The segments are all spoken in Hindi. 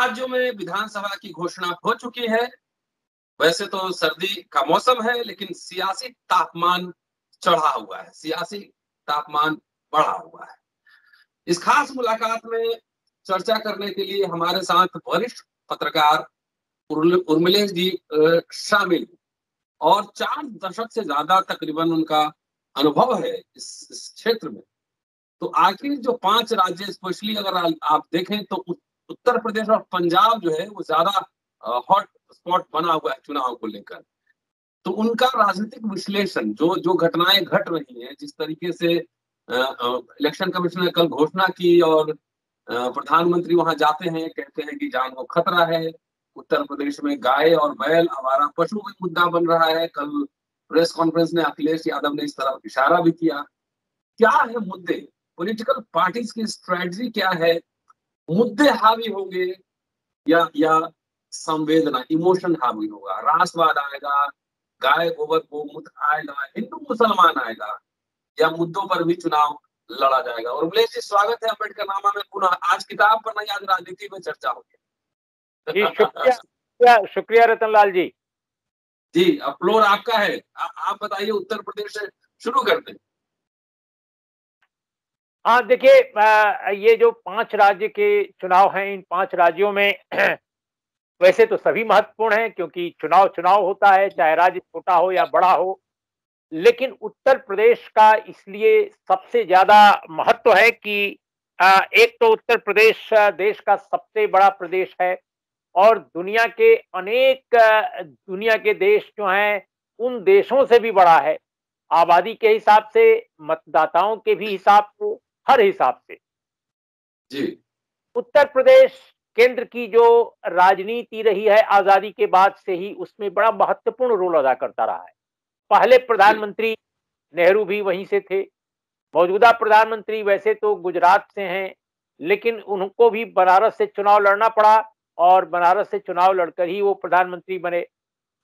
राज्यों में विधानसभा की घोषणा हो चुकी है। वैसे तो सर्दी का मौसम है, लेकिन सियासी तापमान चढ़ा हुआ है, सियासी तापमान बढ़ा हुआ है। इस खास मुलाकात में चर्चा करने के लिए हमारे साथ वरिष्ठ पत्रकार उर्मिलेश जी शामिल, और 4 दशक से ज्यादा तकरीबन उनका अनुभव है इस क्षेत्र में। तो आखिर जो 5 राज्य, स्पेशली अगर आप देखें तो उत्तर प्रदेश और पंजाब जो है वो ज्यादा हॉट स्पॉट बना हुआ है चुनाव को लेकर। तो उनका राजनीतिक विश्लेषण, जो जो घटनाएं घट रही हैं, जिस तरीके से इलेक्शन कमीशन ने कल घोषणा की और प्रधानमंत्री वहां जाते हैं, कहते हैं कि जान को खतरा है। उत्तर प्रदेश में गाय और बैल, आवारा पशु भी मुद्दा बन रहा है। कल प्रेस कॉन्फ्रेंस में अखिलेश यादव ने इस तरफ इशारा भी किया। क्या है मुद्दे, पॉलिटिकल पार्टीज की स्ट्रेटजी क्या है? मुद्दे हावी होंगे या संवेदना, इमोशन हावी होगा? राष्ट्रवाद आएगा, गाय गोबर गोमूत्र आएगा, हिंदू मुसलमान आएगा, या मुद्दों पर भी चुनाव लड़ा जाएगा? और उल्लेख जी, स्वागत है अम्बेडकर नामा में पुनः। आज किताब पर नहीं, आज राजनीति में चर्चा होगी। जी शुक्रिया, शुक्रिया रतनलाल जी। जी, अब फ्लोर आपका है। आप बताइए, उत्तर प्रदेश से शुरू करते हैं। हाँ देखिए, ये जो 5 राज्य के चुनाव हैं, इन 5 राज्यों में वैसे तो सभी महत्वपूर्ण हैं, क्योंकि चुनाव चुनाव होता है, चाहे राज्य छोटा हो या बड़ा हो। लेकिन उत्तर प्रदेश का इसलिए सबसे ज्यादा महत्व है कि एक तो उत्तर प्रदेश देश का सबसे बड़ा प्रदेश है, और दुनिया के अनेक दुनिया के देश जो हैं उन देशों से भी बड़ा है, आबादी के हिसाब से, मतदाताओं के भी हिसाब से, हर हिसाब से। जी, उत्तर प्रदेश केंद्र की जो राजनीति रही है आजादी के बाद से ही, उसमें बड़ा महत्वपूर्ण रोल अदा करता रहा है। पहले जी, प्रधानमंत्री नेहरू भी वहीं से थे। मौजूदा प्रधानमंत्री वैसे तो गुजरात से हैं, लेकिन उनको भी बनारस से चुनाव लड़ना पड़ा, और बनारस से चुनाव लड़कर ही वो प्रधानमंत्री बने।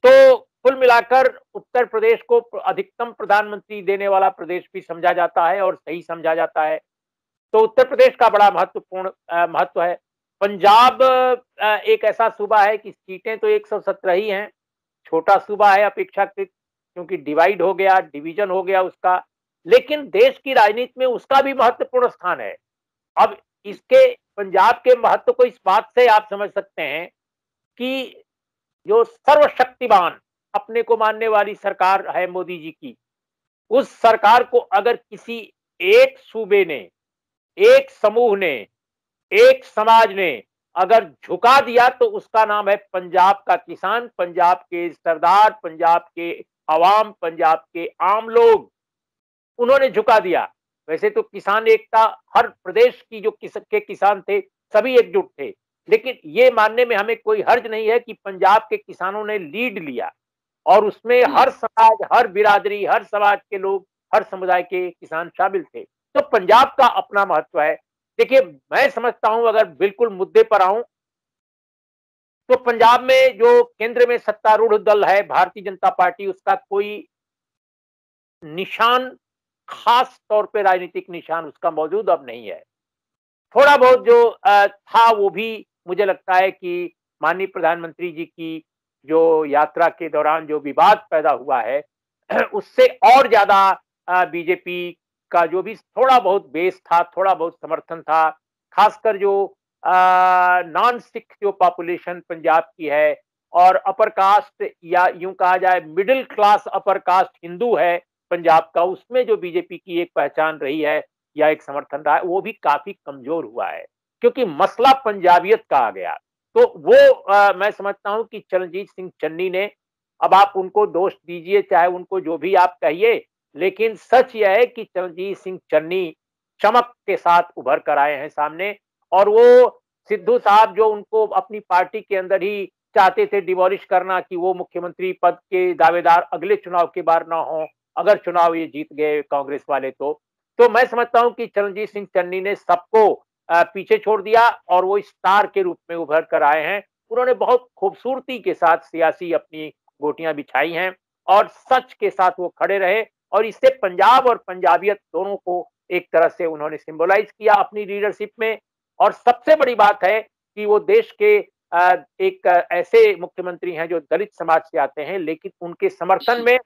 तो कुल मिलाकर उत्तर प्रदेश को अधिकतम प्रधानमंत्री देने वाला प्रदेश भी समझा जाता है, और सही समझा जाता है। तो उत्तर प्रदेश का बड़ा महत्वपूर्ण महत्व है। पंजाब एक ऐसा सूबा है कि सीटें तो 117 ही हैं, छोटा सूबा है अपेक्षाकृत, क्योंकि डिवाइड हो गया, डिवीजन हो गया उसका, लेकिन देश की राजनीति में उसका भी महत्वपूर्ण स्थान है। अब इसके पंजाब के महत्व को इस बात से आप समझ सकते हैं कि जो सर्वशक्तिमान अपने को मानने वाली सरकार है मोदी जी की, उस सरकार को अगर किसी एक सूबे ने, एक समूह ने, एक समाज ने अगर झुका दिया, तो उसका नाम है पंजाब का किसान, पंजाब के सरदार, पंजाब के अवाम, पंजाब के आम लोग। उन्होंने झुका दिया। वैसे तो किसान एकता, हर प्रदेश की जो के किसान थे सभी एकजुट थे, लेकिन ये मानने में हमें कोई हर्ज नहीं है कि पंजाब के किसानों ने लीड लिया, और उसमें हर समाज, हर बिरादरी, हर समाज के लोग, हर समुदाय के किसान शामिल थे। तो पंजाब का अपना महत्व है। देखिए, मैं समझता हूं, अगर बिल्कुल मुद्दे पर आऊं, तो पंजाब में जो केंद्र में सत्तारूढ़ दल है भारतीय जनता पार्टी, उसका कोई निशान, खास तौर पे राजनीतिक निशान उसका मौजूद अब नहीं है। थोड़ा बहुत जो था, वो भी मुझे लगता है कि माननीय प्रधानमंत्री जी की जो यात्रा के दौरान जो विवाद पैदा हुआ है, उससे और ज्यादा बीजेपी का जो भी थोड़ा बहुत बेस था, थोड़ा बहुत समर्थन था, खासकर जो नॉन सिख जो पॉपुलेशन पंजाब की है, और अपर कास्ट, या यूं कहा जाए middle class upper caste Hindu है पंजाब का, उसमें जो बीजेपी की एक पहचान रही है या एक समर्थन रहा है, वो भी काफी कमजोर हुआ है, क्योंकि मसला पंजाबियत का आ गया। तो वो मैं समझता हूं कि चरणजीत सिंह चन्नी ने, अब आप उनको दोष दीजिए, चाहे उनको जो भी आप कहिए, लेकिन सच यह है कि चरणजीत सिंह चन्नी चमक के साथ उभर कर आए हैं सामने। और वो सिद्धू साहब जो उनको अपनी पार्टी के अंदर ही चाहते थे डिमोलिश करना, कि वो मुख्यमंत्री पद के दावेदार अगले चुनाव के बार ना हो, अगर चुनाव ये जीत गए कांग्रेस वाले, तो मैं समझता हूं कि चरणजीत सिंह चन्नी ने सबको पीछे छोड़ दिया, और वो स्टार के रूप में उभर कर आए हैं। उन्होंने बहुत खूबसूरती के साथ सियासी अपनी गोटियां बिछाई हैं, और सच के साथ वो खड़े रहे, और इससे पंजाब और पंजाबियत दोनों को एक तरह से उन्होंने सिंबलाइज किया अपनी लीडरशिप में। और सबसे बड़ी बात है कि वो देश के एक ऐसे मुख्यमंत्री हैं जो दलित समाज से आते हैं, लेकिन उनके समर्थन में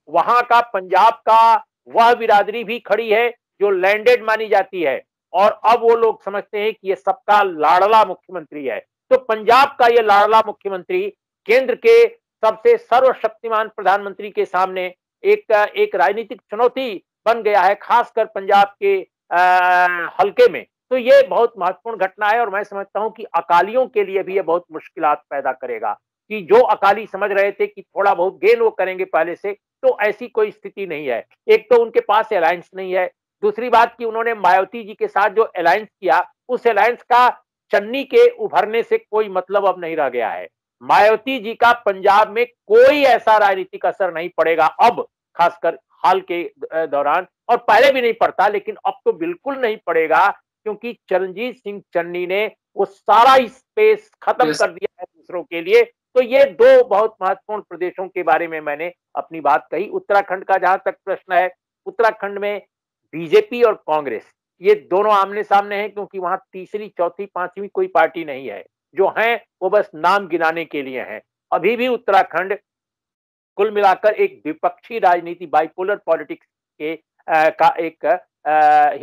वहां का पंजाब का वह बिरादरी भी खड़ी है जो लैंडेड मानी जाती है, और अब वो लोग समझते हैं कि ये सबका लाडला मुख्यमंत्री है। तो पंजाब का ये लाडला मुख्यमंत्री केंद्र के सबसे सर्वशक्तिमान प्रधानमंत्री के सामने एक राजनीतिक चुनौती बन गया है, खासकर पंजाब के हल्के में। तो ये बहुत महत्वपूर्ण घटना है और मैं समझता हूं कि अकालियों के लिए भी ये बहुत मुश्किलात पैदा करेगा कि जो अकाली समझ रहे थे कि थोड़ा बहुत गेन वो करेंगे पहले से, तो ऐसी कोई स्थिति नहीं है। एक तो उनके पास अलायंस नहीं है, दूसरी बात कि उन्होंने मायावती जी के साथ जो अलायंस किया, उस अलायंस का चन्नी के उभरने से कोई मतलब अब नहीं रह गया है। मायावती जी का पंजाब में कोई ऐसा राजनीतिक असर नहीं पड़ेगा अब, खासकर हाल के दौरान, और पहले भी नहीं पड़ता, लेकिन अब तो बिल्कुल नहीं पड़ेगा, क्योंकि चरणजीत सिंह चन्नी ने वो सारा स्पेस खत्म कर दिया है दूसरों के लिए। तो ये दो बहुत महत्वपूर्ण प्रदेशों के बारे में मैंने अपनी बात कही। उत्तराखंड का जहां तक प्रश्न है, उत्तराखंड में बीजेपी और कांग्रेस ये दोनों आमने सामने हैं, क्योंकि वहां तीसरी, चौथी, पांचवी कोई पार्टी नहीं है। जो है वो बस नाम गिनाने के लिए है। अभी भी उत्तराखंड कुल मिलाकर एक द्विपक्षीय राजनीति, बाइपोलर पॉलिटिक्स के का एक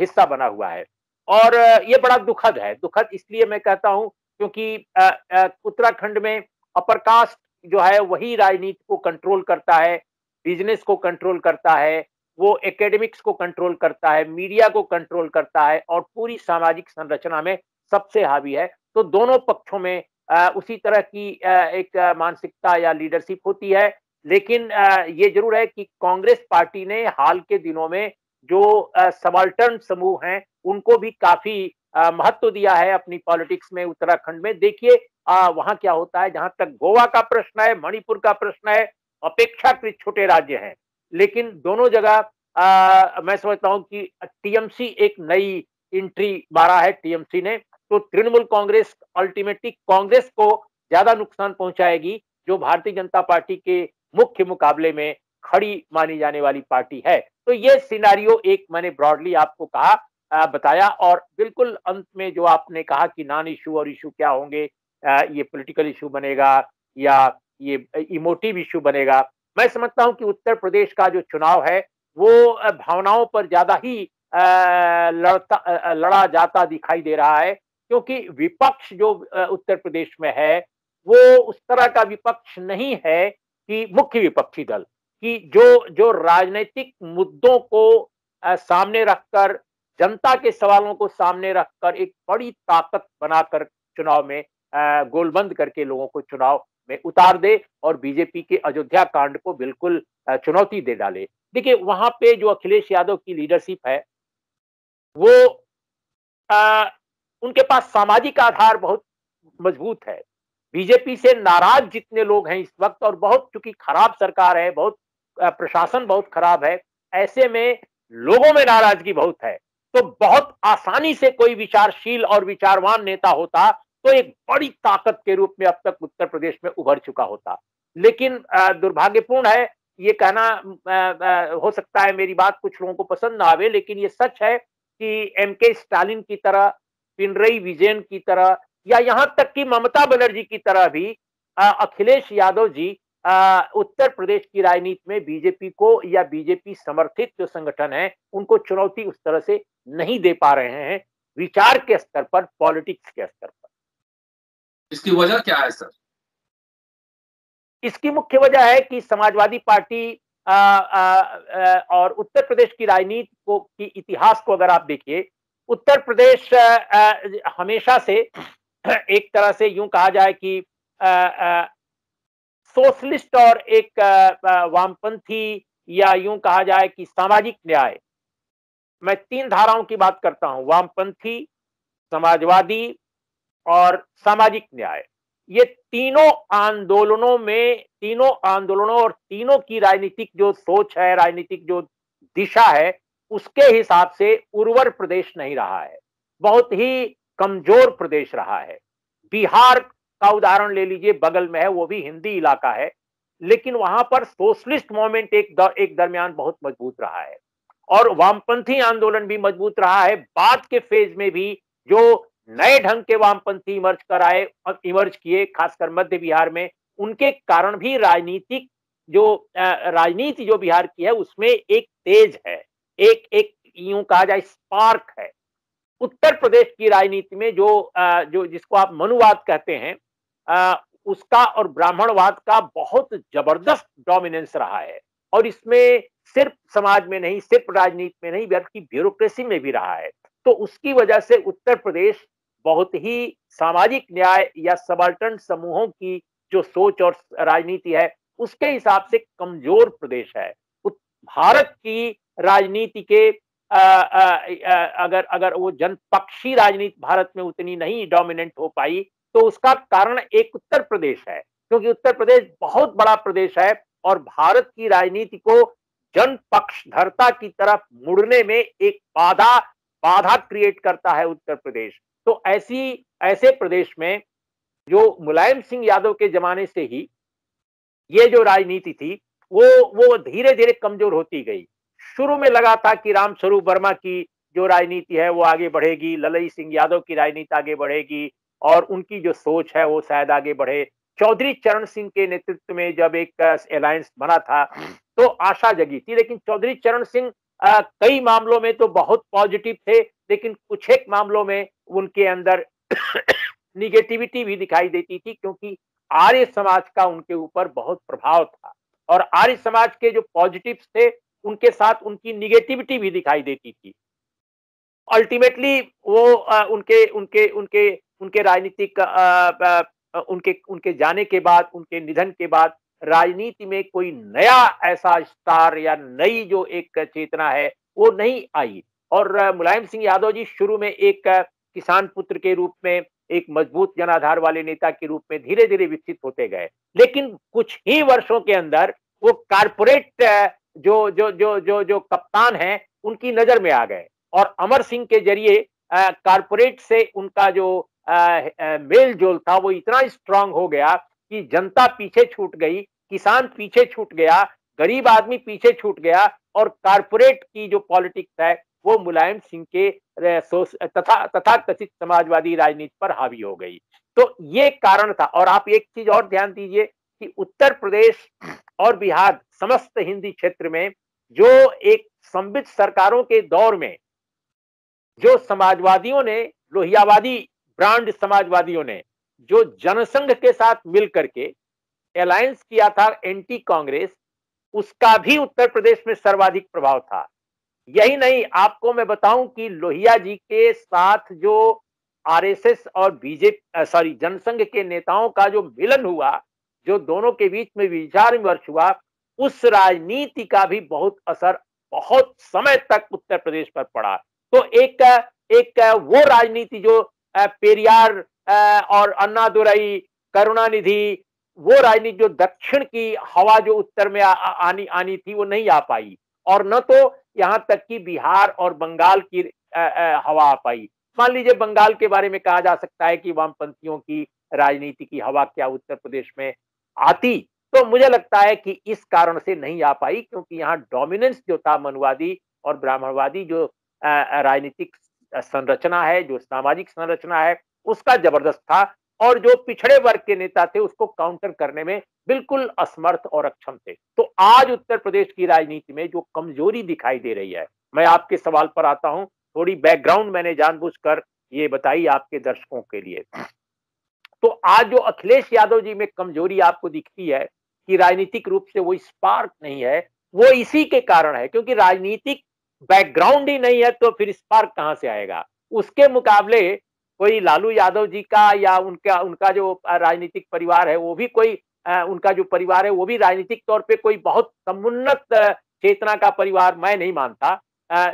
हिस्सा बना हुआ है, और ये बड़ा दुखद है। दुखद इसलिए मैं कहता हूं क्योंकि उत्तराखंड में अपर कास्ट जो है वही राजनीति को कंट्रोल करता है, बिजनेस को कंट्रोल करता है, वो एकेडमिक्स को कंट्रोल करता है, मीडिया को कंट्रोल करता है, और पूरी सामाजिक संरचना में सबसे हावी है। तो दोनों पक्षों में उसी तरह की एक मानसिकता या लीडरशिप होती है। लेकिन ये जरूर है कि कांग्रेस पार्टी ने हाल के दिनों में जो सबाल्टर्न समूह हैं उनको भी काफी महत्व दिया है अपनी पॉलिटिक्स में उत्तराखंड में। देखिए वहां क्या होता है। जहां तक गोवा का प्रश्न है, मणिपुर का प्रश्न है, अपेक्षाकृत छोटे राज्य हैं, लेकिन दोनों जगह मैं समझता हूं कि टीएमसी एक नई एंट्री मारा है टीएमसी ने। तो तृणमूल कांग्रेस अल्टीमेटली कांग्रेस को ज्यादा नुकसान पहुंचाएगी, जो भारतीय जनता पार्टी के मुख्य मुकाबले में खड़ी मानी जाने वाली पार्टी है। तो ये सिनारियो एक मैंने ब्रॉडली आपको कहा, बताया। और बिल्कुल अंत में जो आपने कहा कि नॉन इशू और इशू क्या होंगे, ये पॉलिटिकल इशू बनेगा या ये इमोटिव इशू बनेगा, मैं समझता हूं कि उत्तर प्रदेश का जो चुनाव है वो भावनाओं पर ज्यादा ही लड़ा जाता दिखाई दे रहा है, क्योंकि विपक्ष जो उत्तर प्रदेश में है वो उस तरह का विपक्ष नहीं है कि मुख्य विपक्षी दल कि जो राजनीतिक मुद्दों को सामने रखकर, जनता के सवालों को सामने रखकर एक बड़ी ताकत बनाकर चुनाव में गोलबंद करके लोगों को चुनाव में उतार दे और बीजेपी के अयोध्या कांड को बिल्कुल चुनौती दे डाले। देखिए वहां पे जो अखिलेश यादव की लीडरशिप है वो उनके पास सामाजिक आधार बहुत मजबूत है। बीजेपी से नाराज जितने लोग हैं इस वक्त, और बहुत चूंकि खराब सरकार है, बहुत प्रशासन बहुत खराब है, ऐसे में लोगों में नाराजगी बहुत है। तो बहुत आसानी से कोई विचारशील और विचारवान नेता होता तो एक बड़ी ताकत के रूप में अब तक उत्तर प्रदेश में उभर चुका होता। लेकिन दुर्भाग्यपूर्ण है ये कहना, हो सकता है मेरी बात कुछ लोगों को पसंद ना आवे, लेकिन ये सच है कि एमके स्टालिन की तरह, पिनरई विजयन की तरह, या यहां तक कि ममता बनर्जी की तरह भी अखिलेश यादव जी उत्तर प्रदेश की राजनीति में बीजेपी को या बीजेपी समर्थित जो संगठन है उनको चुनौती उस तरह से नहीं दे पा रहे हैं, विचार के स्तर पर, पॉलिटिक्स के स्तर पर। इसकी वजह क्या है सर? इसकी मुख्य वजह है कि समाजवादी पार्टी और उत्तर प्रदेश की राजनीति को की इतिहास को अगर आप देखिए, उत्तर प्रदेश हमेशा से एक तरह से यूं कहा जाए कि सोशलिस्ट और एक वामपंथी, या यूं कहा जाए कि सामाजिक न्याय, मैं तीन धाराओं की बात करता हूं, वामपंथी, समाजवादी और सामाजिक न्याय। ये तीनों आंदोलनों और तीनों की राजनीतिक जो सोच है, राजनीतिक जो दिशा है, उसके हिसाब से उर्वर प्रदेश नहीं रहा है, बहुत ही कमजोर प्रदेश रहा है। बिहार का उदाहरण ले लीजिए, बगल में है, वो भी हिंदी इलाका है, लेकिन वहां पर सोशलिस्ट मूवमेंट एक दरमियान बहुत मजबूत रहा है, और वामपंथी आंदोलन भी मजबूत रहा है। बाद के फेज में भी जो नए ढंग के वामपंथी इमर्ज किए, खासकर मध्य बिहार में। उनके कारण भी राजनीति जो बिहार की है उसमें एक तेज है, एक एक यूं कहा जाए स्पार्क है। उत्तर प्रदेश की राजनीति में जो जिसको आप मनुवाद कहते हैं, उसका और ब्राह्मणवाद का बहुत जबरदस्त डोमिनेंस रहा है। और इसमें सिर्फ समाज में नहीं, सिर्फ राजनीति में नहीं, बल्कि ब्यूरोक्रेसी में भी रहा है। तो उसकी वजह से उत्तर प्रदेश बहुत ही सामाजिक न्याय या सबाल्टर्न समूहों की जो सोच और राजनीति है उसके हिसाब से कमजोर प्रदेश है। भारत की राजनीति के अगर वो जनपक्षी राजनीति भारत में उतनी नहीं डोमिनेंट हो पाई तो उसका कारण एक उत्तर प्रदेश है, क्योंकि उत्तर प्रदेश बहुत बड़ा प्रदेश है और भारत की राजनीति को जनपक्षधरता की तरफ मुड़ने में एक बाधा क्रिएट करता है उत्तर प्रदेश। तो ऐसे प्रदेश में जो मुलायम सिंह यादव के जमाने से ही ये जो राजनीति थी वो धीरे धीरे कमजोर होती गई। शुरू में लगा था कि रामस्वरूप वर्मा की जो राजनीति है वो आगे बढ़ेगी, ललई सिंह यादव की राजनीति आगे बढ़ेगी और उनकी जो सोच है वो शायद आगे बढ़े। चौधरी चरण सिंह के नेतृत्व में जब एक अलायंस बना था तो आशा जगी थी, लेकिन चौधरी चरण सिंह कई मामलों में तो बहुत पॉजिटिव थे, लेकिन कुछ एक मामलों में उनके अंदर निगेटिविटी भी दिखाई देती थी, क्योंकि आर्य समाज का उनके ऊपर बहुत प्रभाव था और आर्य समाज के जो पॉजिटिव्स थे उनके साथ उनकी निगेटिविटी भी दिखाई देती थी। अल्टीमेटली वो उनके उनके उनके उनके राजनीतिक उनके जाने के बाद, उनके निधन के बाद राजनीति में कोई नया ऐसा स्टार या नई जो एक चेतना है वो नहीं आई। और मुलायम सिंह यादव जी शुरू में एक किसान पुत्र के रूप में, एक मजबूत जनाधार वाले नेता के रूप में धीरे धीरे विकसित होते गए, लेकिन कुछ ही वर्षों के अंदर वो कारपोरेट जो कप्तान हैं उनकी नजर में आ गए और अमर सिंह के जरिए कारपोरेट से उनका जो मेल जोल था वो इतना स्ट्रांग हो गया कि जनता पीछे छूट गई, किसान पीछे छूट गया, गरीब आदमी पीछे छूट गया और कारपोरेट की जो पॉलिटिक्स है वो मुलायम सिंह के तथा कथित समाजवादी राजनीति पर हावी हो गई। तो ये कारण था। और आप एक चीज और ध्यान दीजिए कि उत्तर प्रदेश और बिहार समस्त हिंदी क्षेत्र में जो एक संबित सरकारों के दौर में जो समाजवादियों ने, लोहियावादी ब्रांड समाजवादियों ने जो जनसंघ के साथ मिल करके अलायंस किया था एंटी कांग्रेस, उसका भी उत्तर प्रदेश में सर्वाधिक प्रभाव था। यही नहीं, आपको मैं बताऊं कि लोहिया जी के साथ जो आरएसएस और जनसंघ के नेताओं का जो मिलन हुआ, जो दोनों के बीच में विचार विमर्श हुआ, उस राजनीति का भी बहुत असर बहुत समय तक उत्तर प्रदेश पर पड़ा। तो एक वो राजनीति जो पेरियार और अन्नादुरई, करुणानिधि, वो राजनीति जो दक्षिण की हवा जो उत्तर में आनी थी वो नहीं आ पाई, और न तो यहां तक कि बिहार और बंगाल की हवा आ पाई। मान लीजिए बंगाल के बारे में कहा जा सकता है कि वामपंथियों की राजनीति की हवा क्या उत्तर प्रदेश में आती, तो मुझे लगता है कि इस कारण से नहीं आ पाई, क्योंकि यहाँ डोमिनेंस जो था मनुवादी और ब्राह्मणवादी जो राजनीतिक संरचना है, जो सामाजिक संरचना है, उसका जबरदस्त था और जो पिछड़े वर्ग के नेता थे उसको काउंटर करने में बिल्कुल असमर्थ और अक्षम थे। तो आज उत्तर प्रदेश की राजनीति में जो कमजोरी दिखाई दे रही है, मैं आपके सवाल पर आता हूं, थोड़ी बैकग्राउंड मैंने जानबूझकर ये बताई आपके दर्शकों के लिए। तो आज जो अखिलेश यादव जी में कमजोरी आपको दिखती है कि राजनीतिक रूप से वो स्पार्क नहीं है, वो इसी के कारण है, क्योंकि राजनीतिक बैकग्राउंड ही नहीं है तो फिर स्पार्क कहां से आएगा। उसके मुकाबले कोई लालू यादव जी का या उनका जो राजनीतिक परिवार है वो भी उनका जो परिवार है वो भी राजनीतिक तौर पे कोई बहुत समुन्नत चेतना का परिवार मैं नहीं मानता।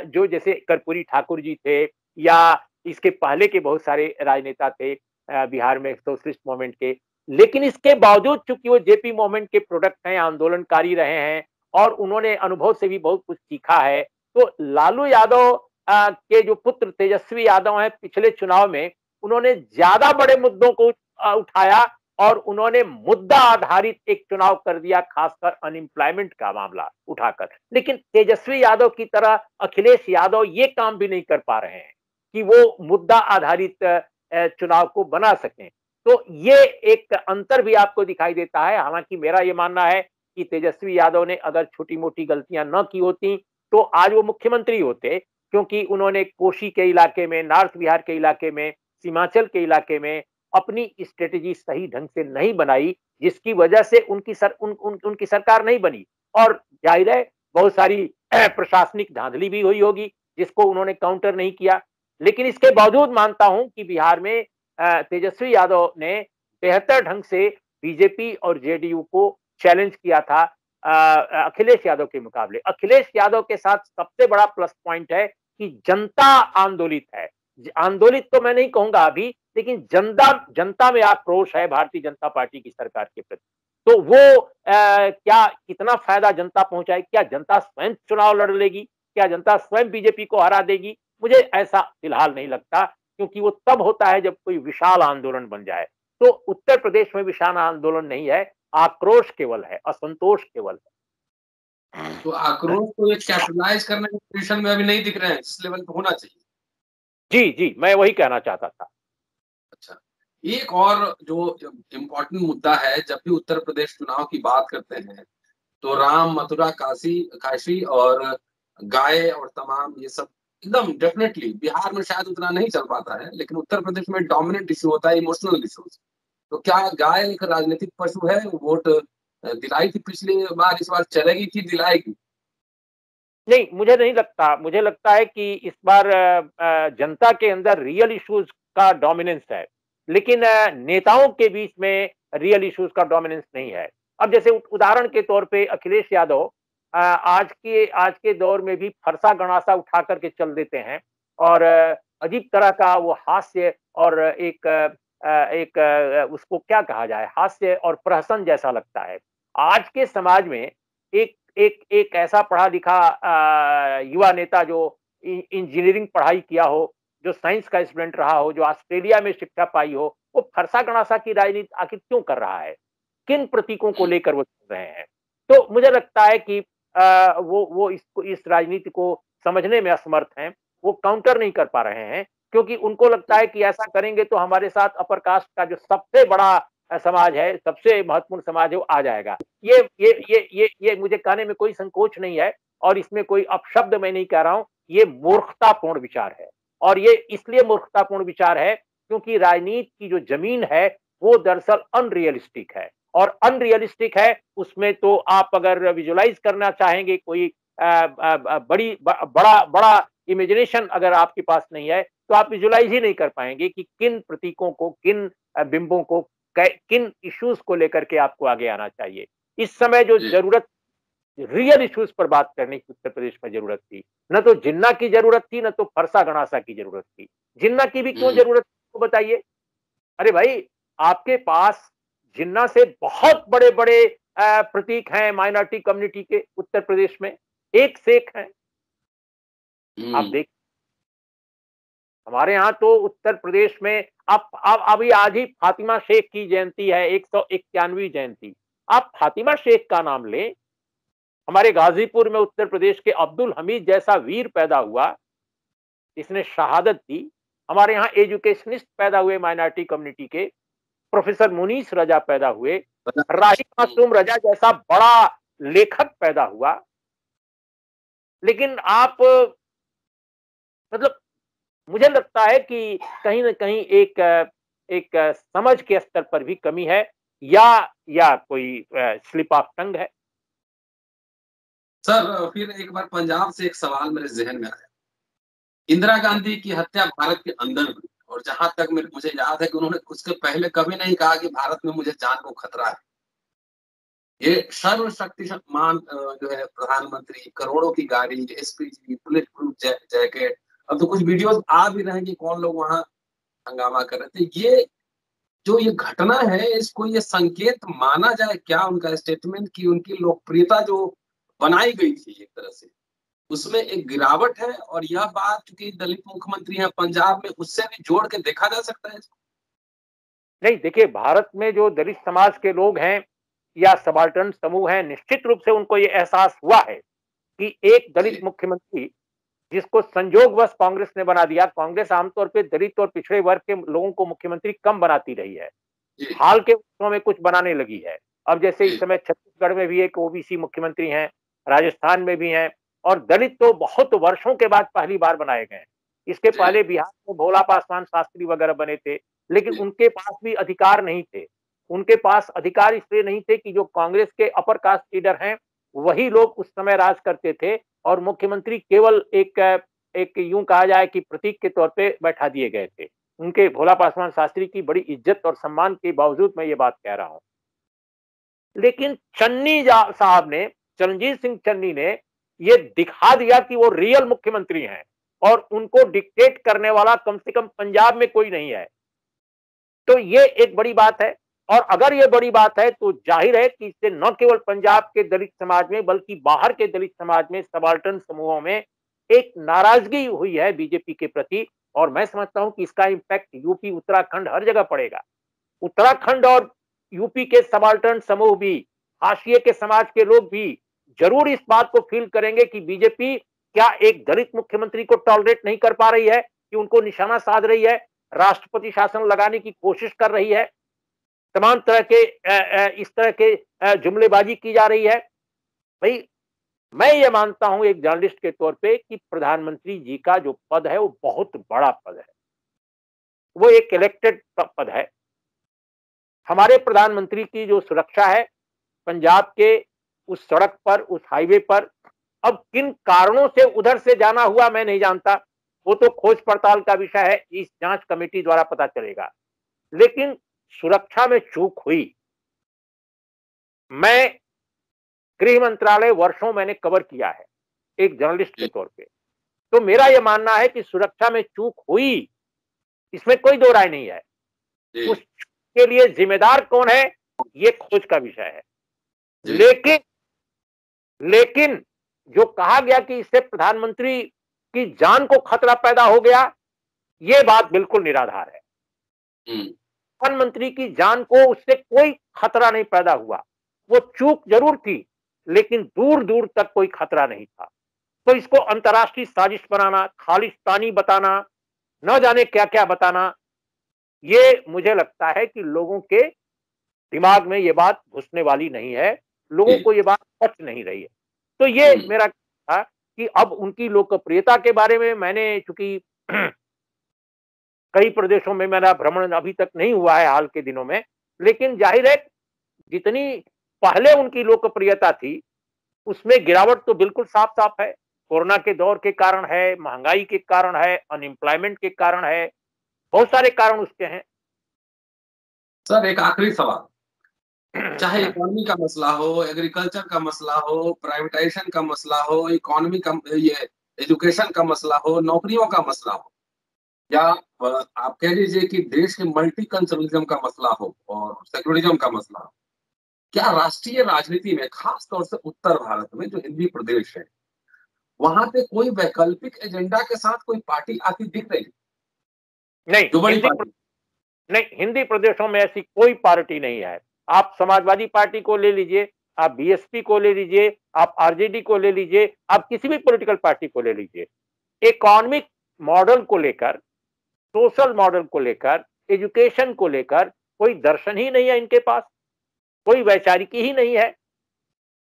जो जैसे कर्पूरी ठाकुर जी थे या इसके पहले के बहुत सारे राजनेता थे बिहार में सोशलिस्ट मूवमेंट के, लेकिन इसके बावजूद चूंकि वो जेपी मूवमेंट के प्रोडक्ट हैं, आंदोलनकारी रहे हैं और उन्होंने अनुभव से भी बहुत कुछ सीखा है, तो लालू यादव के जो पुत्र तेजस्वी यादव हैं, पिछले चुनाव में उन्होंने ज्यादा बड़े मुद्दों को उठाया और उन्होंने मुद्दा आधारित एक चुनाव कर दिया, खासकर अनएम्प्लॉयमेंट का मामला उठाकर। लेकिन तेजस्वी यादव की तरह अखिलेश यादव ये काम भी नहीं कर पा रहे हैं कि वो मुद्दा आधारित चुनाव को बना सकें। तो ये एक अंतर भी आपको दिखाई देता है। हालांकि मेरा ये मानना है कि तेजस्वी यादव ने अगर छोटी मोटी गलतियां न की होती तो आज वो मुख्यमंत्री होते, क्योंकि उन्होंने कोशी के इलाके में, नॉर्थ बिहार के इलाके में, सीमांचल के इलाके में अपनी स्ट्रेटेजी सही ढंग से नहीं बनाई, जिसकी वजह से उनकी सरकार नहीं बनी। और जाहिर है बहुत सारी प्रशासनिक धांधली भी हुई होगी जिसको उन्होंने काउंटर नहीं किया। लेकिन इसके बावजूद मानता हूं कि बिहार में तेजस्वी यादव ने बेहतर ढंग से बीजेपी और जेडीयू को चैलेंज किया था अखिलेश यादव के मुकाबले। अखिलेश यादव के साथ सबसे बड़ा प्लस पॉइंट है कि जनता आंदोलित है। आंदोलित तो मैं नहीं कहूंगा अभी, लेकिन जनता में आक्रोश है भारतीय जनता पार्टी की सरकार के प्रति। तो वो क्या कितना फायदा जनता पहुंचाए? क्या जनता स्वयं चुनाव लड़ लेगी? क्या जनता स्वयं बीजेपी को हरा देगी? मुझे ऐसा फिलहाल नहीं लगता, क्योंकि वो तब होता है जब कोई विशाल आंदोलन बन जाए। तो उत्तर प्रदेश में विशाल आंदोलन नहीं है, आक्रोश केवल है, असंतोष केवल है। तो आक्रोश को कैपिटलाइज करने की पोजीशन में अभी नहीं दिख रहे हैं जिस लेवल पे होना चाहिए। जी जी, मैं वही कहना चाहता था। अच्छा, एक और जो इम्पोर्टेंट मुद्दा है, जब भी उत्तर प्रदेश चुनाव की बात करते हैं तो राम, मथुरा, काशी और गाय और तमाम ये सब एकदम डेफिनेटली बिहार में शायद उतना नहीं चल पाता है, लेकिन उत्तर प्रदेश में डोमिनेंट इशू होता है इमोशनल इशूज। तो क्या गाय एक राजनीतिक पशु है? वोट दिलाई थी पिछली बार, इस बार चलेगी कि दिलाएगी? नहीं, मुझे नहीं लगता। मुझे लगता है कि इस बार जनता के अंदर रियल इश्यूज का डोमिनेंस है, लेकिन नेताओं के बीच में रियल इश्यूज का डोमिनेंस नहीं है। अब जैसे उदाहरण के तौर पे अखिलेश यादव आज के दौर में भी फरसा गणासा उठा करके चल देते हैं, और अजीब तरह का वो हास्य और उसको क्या कहा जाए, हास्य और प्रहसन जैसा लगता है। आज के समाज में एक एक ऐसा पढ़ा लिखा युवा नेता जो इंजीनियरिंग पढ़ाई किया हो, जो साइंस का स्टूडेंट रहा हो, जो ऑस्ट्रेलिया में शिक्षा पाई हो, वो फरसा गणासा की राजनीति आखिर क्यों कर रहा है? किन प्रतीकों को लेकर वो चल रहे हैं? तो मुझे लगता है कि वो इस राजनीति को समझने में असमर्थ हैं। वो काउंटर नहीं कर पा रहे हैं, क्योंकि उनको लगता है कि ऐसा करेंगे तो हमारे साथ अपर कास्ट का जो सबसे बड़ा समाज है, सबसे महत्वपूर्ण समाज है, वो आ जाएगा। ये मुझे कहने में कोई संकोच नहीं है, और इसमें कोई अपशब्द मैं नहीं कह रहा हूं। ये मूर्खतापूर्ण विचार है, और ये इसलिए मूर्खतापूर्ण विचार है क्योंकि राजनीति की जो जमीन है वो दरअसल अनरियलिस्टिक है, और अनरियलिस्टिक है उसमें तो आप अगर विजुलाइज करना चाहेंगे कोई बड़ा इमेजिनेशन अगर आपके पास नहीं है तो आप विजुलाइज ही नहीं कर पाएंगे कि किन प्रतीकों को, किन बिंबों को, किन इश्यूज को लेकर के आपको आगे आना चाहिए। इस समय जो जरूरत रियल इश्यूज पर बात करने की उत्तर प्रदेश में जरूरत थी, न तो जिन्ना की जरूरत थी, न तो फरसा गणासा की जरूरत थी। जिन्ना की भी क्यों जरूरत थी तो बताइए। अरे भाई, आपके पास जिन्ना से बहुत बड़े बड़े प्रतीक हैं माइनॉरिटी कम्युनिटी के उत्तर प्रदेश में, एक से एक हैं। आप देख, हमारे यहाँ तो उत्तर प्रदेश में आप अभी आज ही फातिमा शेख की जयंती है, 191वीं जयंती। आप फातिमा शेख का नाम लें, हमारे गाजीपुर में उत्तर प्रदेश के अब्दुल हमीद जैसा वीर पैदा हुआ, इसने शहादत दी। हमारे यहाँ एजुकेशनिस्ट पैदा हुए माइनॉरिटी कम्युनिटी के, प्रोफेसर मुनीस रजा पैदा हुए, राही मासूम रजा जैसा बड़ा लेखक पैदा हुआ। लेकिन आप मतलब मुझे लगता है कि कहीं ना कहीं एक समझ के स्तर पर भी कमी है, या कोई स्लिप ऑफ टंग है। सर, फिर एक बार पंजाब से एक सवाल मेरे जहन में आया। इंदिरा गांधी की हत्या भारत के अंदर हुई, और जहां तक मुझे याद है कि उन्होंने उसके पहले कभी नहीं कहा कि भारत में मुझे जान को खतरा है। ये सर्वशक्तिमान जो है प्रधानमंत्री, करोड़ों की गाड़ी, एसपीजी, बुलेट प्रूफ जैकेट, अब तो कुछ वीडियोस आ भी रहे हैं कि कौन लोग वहां हंगामा कर रहे थे। ये घटना है, इसको ये संकेत माना जाए क्या, उनका स्टेटमेंट की उनकी लोकप्रियता जो बनाई गई थी एक तरह से, उसमें एक गिरावट है? और यह बात चूंकि दलित मुख्यमंत्री हैं पंजाब में, उससे भी जोड़ के देखा जा सकता है इसको? नहीं, देखिए, भारत में जो दलित समाज के लोग हैं या सबाल्टर्न समूह हैं, निश्चित रूप से उनको ये एहसास हुआ है कि एक दलित मुख्यमंत्री जिसको संयोगवश कांग्रेस ने बना दिया। कांग्रेस आमतौर पे दलित और पिछड़े वर्ग के लोगों को मुख्यमंत्री कम बनाती रही है, हाल के वर्षों में कुछ बनाने लगी है। अब जैसे इस समय छत्तीसगढ़ में भी एक ओबीसी मुख्यमंत्री हैं, राजस्थान में भी हैं, और दलित तो बहुत वर्षों के बाद पहली बार बनाए गए हैं। इसके पहले बिहार में भोला पासवान शास्त्री वगैरह बने थे, लेकिन उनके पास भी अधिकार नहीं थे। उनके पास अधिकार इसलिए नहीं थे कि जो कांग्रेस के अपर कास्ट लीडर हैं वही लोग उस समय राज करते थे, और मुख्यमंत्री केवल एक यूं कहा जाए कि प्रतीक के तौर पे बैठा दिए गए थे। उनके भोला पासवान शास्त्री की बड़ी इज्जत और सम्मान के बावजूद मैं ये बात कह रहा हूं। लेकिन चन्नी साहब ने, चरणजीत सिंह चन्नी ने ये दिखा दिया कि वो रियल मुख्यमंत्री हैं और उनको डिक्टेट करने वाला कम से कम पंजाब में कोई नहीं है। तो ये एक बड़ी बात है, और अगर ये बड़ी बात है तो जाहिर है कि इससे न केवल पंजाब के दलित समाज में बल्कि बाहर के दलित समाज में, सबाल्टर्न समूहों में एक नाराजगी हुई है बीजेपी के प्रति, और मैं समझता हूं कि इसका इंपैक्ट यूपी, उत्तराखंड हर जगह पड़ेगा। उत्तराखंड और यूपी के सबाल्टर्न समूह भी, हाशिए के समाज के लोग भी जरूर इस बात को फील करेंगे कि बीजेपी क्या एक दलित मुख्यमंत्री को टॉलरेट नहीं कर पा रही है, कि उनको निशाना साध रही है, राष्ट्रपति शासन लगाने की कोशिश कर रही है, तमाम तरह के इस तरह के जुमलेबाजी की जा रही है। भाई, मैं ये मानता हूं एक जर्नलिस्ट के तौर पे कि प्रधानमंत्री जी का जो पद है वो बहुत बड़ा पद है, वो एक इलेक्टेड पद है। हमारे प्रधानमंत्री की जो सुरक्षा है पंजाब के उस सड़क पर, उस हाईवे पर, अब किन कारणों से उधर से जाना हुआ मैं नहीं जानता, वो तो खोज पड़ताल का विषय है, इस जांच कमेटी द्वारा पता चलेगा। लेकिन सुरक्षा में चूक हुई। मैं गृह मंत्रालय वर्षों मैंने कवर किया है एक जर्नलिस्ट के तौर पे, तो मेरा यह मानना है कि सुरक्षा में चूक हुई, इसमें कोई दो राय नहीं है। उस के लिए जिम्मेदार कौन है ये खोज का विषय है। लेकिन जो कहा गया कि इससे प्रधानमंत्री की जान को खतरा पैदा हो गया, ये बात बिल्कुल निराधार है। प्रधानमंत्री की जान को उससे कोई खतरा नहीं पैदा हुआ। वो चूक जरूर थी, लेकिन दूर दूर तक कोई खतरा नहीं था। तो इसको अंतर्राष्ट्रीय साजिश बनाना, खालिस्तानी बताना, न जाने क्या क्या बताना, ये मुझे लगता है कि लोगों के दिमाग में ये बात घुसने वाली नहीं है, लोगों को ये बात पच नहीं रही है। तो ये मेरा था कि अब उनकी लोकप्रियता के बारे में मैंने, चूंकि कई प्रदेशों में मेरा भ्रमण अभी तक नहीं हुआ है हाल के दिनों में, लेकिन जाहिर है जितनी पहले उनकी लोकप्रियता थी उसमें गिरावट तो बिल्कुल साफ साफ है। कोरोना के दौर के कारण है, महंगाई के कारण है, अनएम्प्लॉयमेंट के कारण है, बहुत सारे कारण उसके हैं। सर, एक आखिरी सवाल, चाहे इकोनॉमी का मसला हो, एग्रीकल्चर का मसला हो, प्राइवेटाइजेशन का मसला हो, इकोनॉमी का, ये एजुकेशन का मसला हो, नौकरियों का मसला हो, या आप कह लीजिए कि देश के मल्टीकल्चरलिज्म का मसला हो और सेक्युलरिज्म का मसला हो, क्या राष्ट्रीय राजनीति में, खास तौर से उत्तर भारत में जो हिंदी प्रदेश है, वहां पे कोई वैकल्पिक एजेंडा के साथ कोई पार्टी आती दिख रही? नहीं, हिंदी प्रदेशों में ऐसी कोई पार्टी नहीं है। आप समाजवादी पार्टी को ले लीजिए, आप बीएसपी को ले लीजिए, आप आरजेडी को ले लीजिए, आप किसी भी पॉलिटिकल पार्टी को ले लीजिए, इकोनॉमिक मॉडल को लेकर, सोशल मॉडल को लेकर, एजुकेशन को लेकर कोई दर्शन ही नहीं है इनके पास, कोई वैचारिकी ही नहीं है।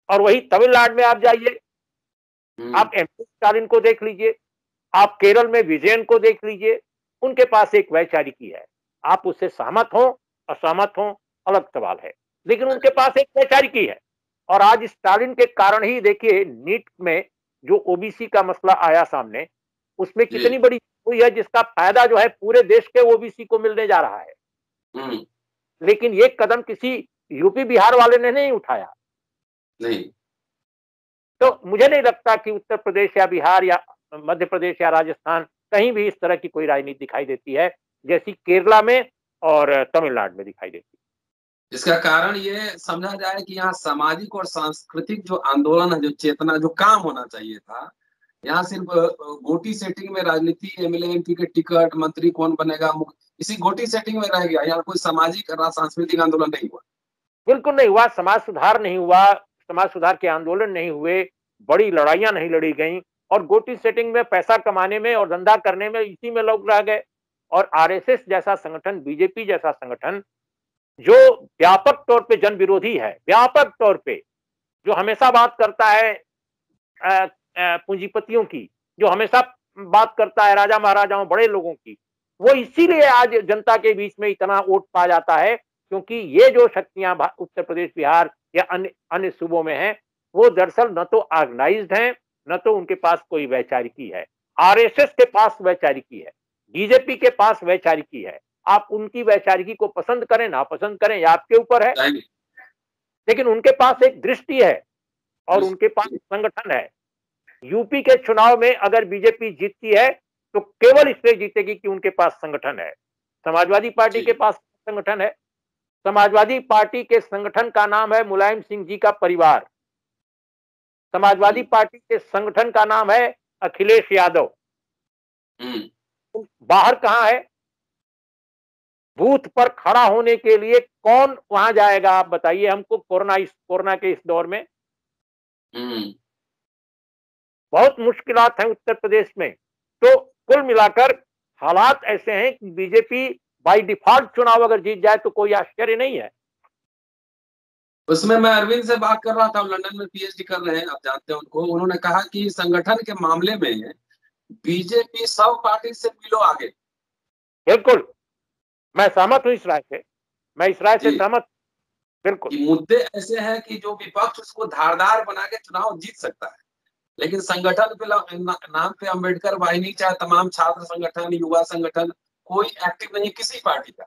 और वही तमिलनाडु में आप जाइए, आप एमपी स्टालिन को देख लीजिए, आप केरल में विजयन को देख लीजिए, उनके पास एक वैचारिकी है। आप उससे सहमत हो असहमत हो अलग सवाल है, लेकिन उनके पास एक वैचारिकी है। और आज स्टालिन के कारण ही देखिए नीट में जो ओबीसी का मसला आया सामने, उसमें कितनी बड़ी हुई है, जिसका फायदा जो है पूरे देश के ओबीसी को मिलने जा रहा है। लेकिन ये कदम किसी यूपी बिहार वाले ने नहीं उठाया। नहीं। तो मुझे नहीं लगता कि उत्तर प्रदेश या बिहार या मध्य प्रदेश या राजस्थान कहीं भी इस तरह की कोई राजनीति दिखाई देती है जैसी केरला में और तमिलनाडु में दिखाई देती है। इसका कारण ये समझा जाए कि यहाँ सामाजिक और सांस्कृतिक जो आंदोलन है, जो चेतना, जो काम होना चाहिए था, यहाँ सिर्फ गोटी सेटिंग में राजनीति, एमएलए एमपी के टिकट, मंत्री कौन बनेगा, इसी गोटी सेटिंग में रह गया। यहाँ कोई सामाजिक और सांस्कृतिक आंदोलन नहीं हुआ। बिल्कुल नहीं हुआ, समाज सुधार नहीं हुआ, समाज सुधार के आंदोलन नहीं हुए, बड़ी लड़ाइयां नहीं लड़ी गई। और गोटी सेटिंग में, पैसा कमाने में और धंधा करने में, इसी में लोग रह गए। और आरएसएस जैसा संगठन, बीजेपी जैसा संगठन जो व्यापक तौर पे जन विरोधी है, व्यापक तौर पे, जो हमेशा बात करता है पूंजीपतियों की, जो हमेशा बात करता है राजा महाराजाओं, बड़े लोगों की, वो इसीलिए आज जनता के बीच में इतना वोट पा जाता है, क्योंकि ये जो शक्तियां उत्तर प्रदेश, बिहार या अन्य अन्य सूबों में हैं, वो दरअसल न तो ऑर्गेनाइज्ड हैं, न तो उनके पास कोई वैचारिकी है। आरएसएस के पास वैचारिकी है, बीजेपी के पास वैचारिकी है। आप उनकी वैचारिकी को पसंद करें ना पसंद करें, ये आपके ऊपर है, लेकिन उनके पास एक दृष्टि है और उनके पास संगठन है। यूपी के चुनाव में अगर बीजेपी जीतती है तो केवल इसलिए जीतेगी कि उनके पास संगठन है। समाजवादी पार्टी के पास संगठन है। समाजवादी पार्टी के संगठन का नाम है मुलायम सिंह जी का परिवार। समाजवादी पार्टी के संगठन का नाम है अखिलेश यादव। बाहर कहां है? बूथ पर खड़ा होने के लिए कौन वहां जाएगा? आप बताइए हमको। कोरोना के इस दौर में बहुत मुश्किलात हैं उत्तर प्रदेश में। तो कुल मिलाकर हालात ऐसे हैं कि बीजेपी बाय डिफॉल्ट चुनाव अगर जीत जाए तो कोई आश्चर्य नहीं है। उसमें मैं अरविंद से बात कर रहा था, लंदन में पीएचडी कर रहे हैं, आप जानते हैं उनको। उन्होंने कहा कि संगठन के मामले में बीजेपी सब पार्टी से मिलो आगे। बिल्कुल, मैं सहमत हूं इस राय से, मैं इस राय से सहमत। बिल्कुल, मुद्दे ऐसे हैं कि जो विपक्ष उसको धारदार बना के चुनाव जीत सकता है, लेकिन संगठन पे नाम पे अम्बेडकर वाहिनी, चाहे तमाम छात्र संगठन, युवा संगठन, कोई एक्टिव नहीं किसी पार्टी का,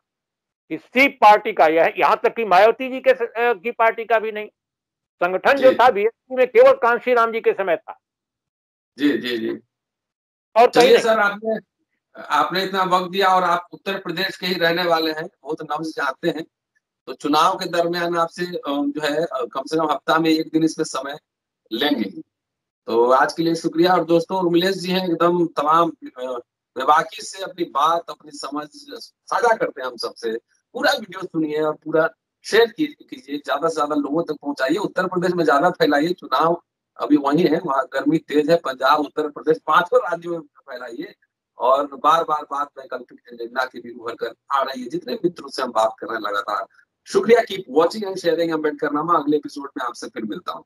किसी पार्टी का। यहां तक कि मायावती जी की पार्टी का भी नहीं। संगठन जो था बीएसपी में केवल कांशीराम जी के समय था। जी जी जी। और चलिए सर, आपने इतना वक्त दिया और आप उत्तर प्रदेश के ही रहने वाले हैं, बहुत नब्ज जानते हैं, तो चुनाव के दरमियान आपसे जो है कम से कम हफ्ता में एक दिन इसमें समय लेंगे। तो आज के लिए शुक्रिया। और दोस्तों, उर्मिलेश जी हैं एकदम तमाम बेबाकी से अपनी बात, अपनी समझ साझा करते हैं हम सबसे। पूरा वीडियो सुनिए और पूरा शेयर कीजिए, ज्यादा से ज्यादा लोगों तक पहुंचाइए। उत्तर प्रदेश में ज्यादा फैलाइए। चुनाव अभी वही है, वहां गर्मी तेज है। पंजाब, उत्तर प्रदेश, 5 राज्यों में फैलाइए। और बार बार बात वैकल्पिक एजेंडा की भी उभर कर आ रही है, जितने मित्रों से हम बात कर रहे हैं लगातार। शुक्रिया। Keep watching and sharing Ambedkarnama. अगले एपिसोड में आपसे फिर मिलता हूँ।